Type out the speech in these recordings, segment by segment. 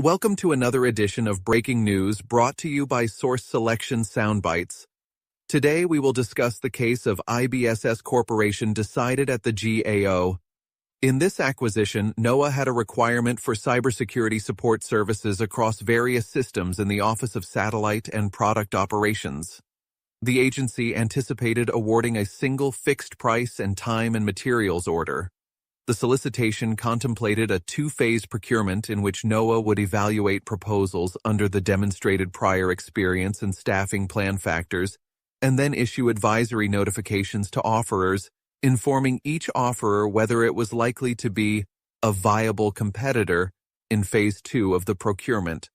Welcome to another edition of Breaking News brought to you by Source Selection Soundbites. Today we will discuss the case of IBSS Corporation decided at the GAO. In this acquisition, NOAA had a requirement for cybersecurity support services across various systems in the Office of Satellite and Product Operations. The agency anticipated awarding a single fixed price and time and materials order. The solicitation contemplated a two-phase procurement in which NOAA would evaluate proposals under the demonstrated prior experience and staffing plan factors, and then issue advisory notifications to offerers, informing each offerer whether it was likely to be a viable competitor in Phase 2 of the procurement.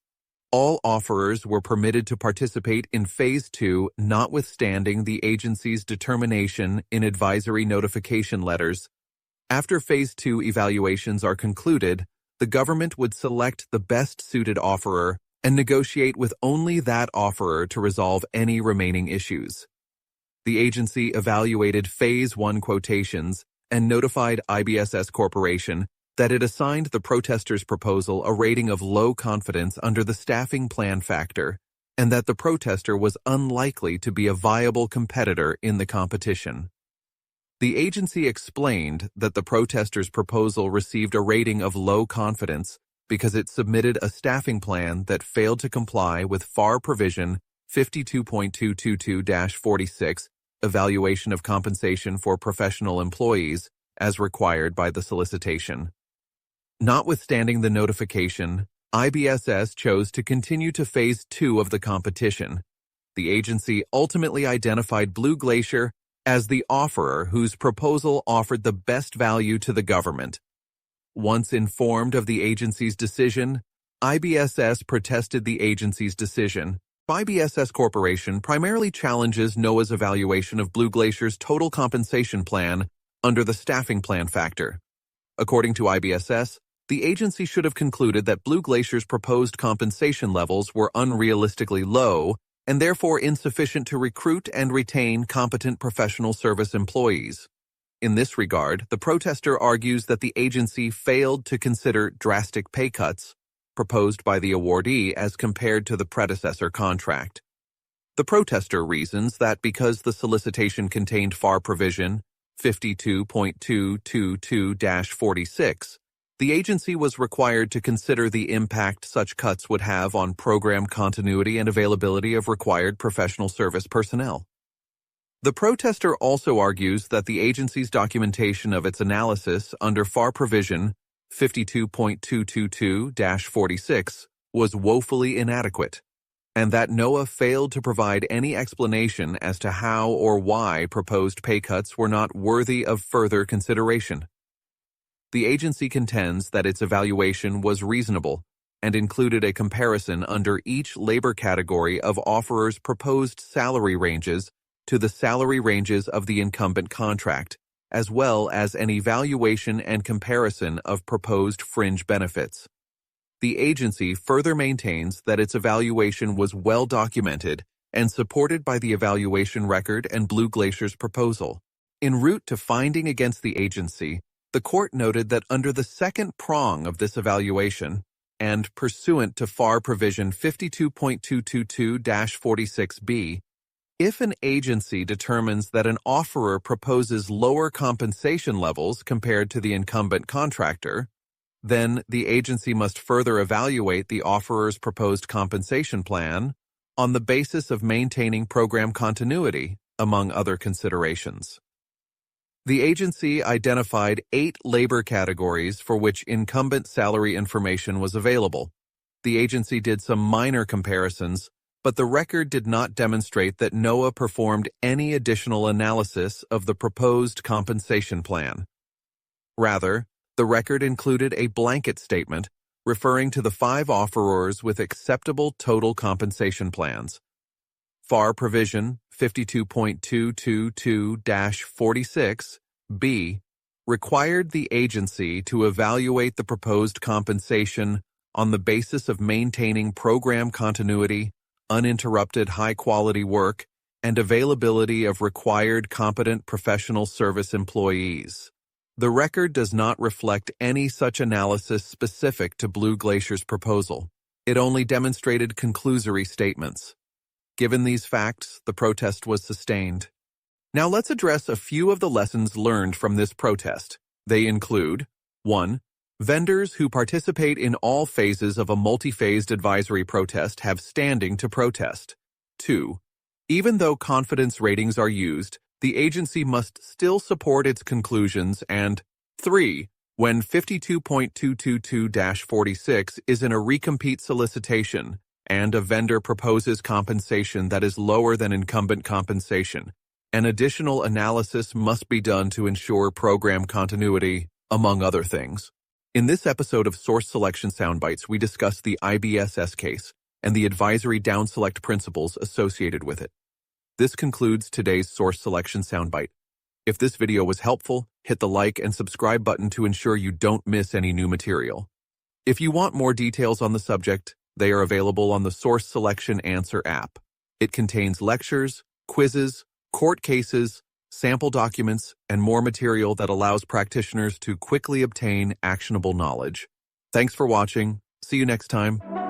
All offerers were permitted to participate in Phase 2, notwithstanding the agency's determination in advisory notification letters. After Phase 2 evaluations are concluded, the government would select the best-suited offerer and negotiate with only that offerer to resolve any remaining issues. The agency evaluated Phase 1 quotations and notified IBSS Corporation that it assigned the protesters' proposal a rating of low confidence under the staffing plan factor, and that the protester was unlikely to be a viable competitor in the competition. The agency explained that the protesters' proposal received a rating of low confidence because it submitted a staffing plan that failed to comply with FAR Provision 52.222-46, Evaluation of Compensation for Professional Employees, as required by the solicitation. Notwithstanding the notification, IBSS chose to continue to Phase 2 of the competition. The agency ultimately identified Blue Glacier as the offerer whose proposal offered the best value to the government. Once informed of the agency's decision, IBSS protested the agency's decision. IBSS Corporation primarily challenges NOAA's evaluation of Blue Glacier's total compensation plan under the staffing plan factor. According to IBSS, the agency should have concluded that Blue Glacier's proposed compensation levels were unrealistically low and therefore insufficient to recruit and retain competent professional service employees. In this regard, the protester argues that the agency failed to consider drastic pay cuts proposed by the awardee as compared to the predecessor contract. The protester reasons that because the solicitation contained FAR Provision 52.222-46, the agency was required to consider the impact such cuts would have on program continuity and availability of required professional service personnel. The protester also argues that the agency's documentation of its analysis under FAR Provision 52.222-46 was woefully inadequate, and that NOAA failed to provide any explanation as to how or why proposed pay cuts were not worthy of further consideration. The agency contends that its evaluation was reasonable and included a comparison under each labor category of offerers' proposed salary ranges to the salary ranges of the incumbent contract, as well as an evaluation and comparison of proposed fringe benefits. The agency further maintains that its evaluation was well documented and supported by the evaluation record and Blue Glacier's proposal. En route to finding against the agency, the court noted that under the second prong of this evaluation, and pursuant to FAR Provision 52.222-46b, if an agency determines that an offerer proposes lower compensation levels compared to the incumbent contractor, then the agency must further evaluate the offerer's proposed compensation plan on the basis of maintaining program continuity, among other considerations. The agency identified 8 labor categories for which incumbent salary information was available. The agency did some minor comparisons, but the record did not demonstrate that NOAA performed any additional analysis of the proposed compensation plan. Rather, the record included a blanket statement referring to the 5 offerers with acceptable total compensation plans. FAR Provision 52.222-46b required the agency to evaluate the proposed compensation on the basis of maintaining program continuity, uninterrupted high-quality work, and availability of required competent professional service employees. The record does not reflect any such analysis specific to Blue Glacier's proposal. It only demonstrated conclusory statements. Given these facts, the protest was sustained. Now let's address a few of the lessons learned from this protest. They include 1. Vendors who participate in all phases of a multi-phased advisory protest have standing to protest. 2. Even though confidence ratings are used, the agency must still support its conclusions. And 3. When 52.222-46 is in a recompete solicitation and a vendor proposes compensation that is lower than incumbent compensation, an additional analysis must be done to ensure program continuity, among other things. In this episode of Source Selection Soundbites, we discuss the IBSS case and the advisory downselect principles associated with it. This concludes today's Source Selection Soundbite. If this video was helpful, hit the like and subscribe button to ensure you don't miss any new material. If you want more details on the subject, they are available on the Source Selection Answer app. It contains lectures, quizzes, court cases, sample documents, and more material that allows practitioners to quickly obtain actionable knowledge. Thanks for watching. See you next time.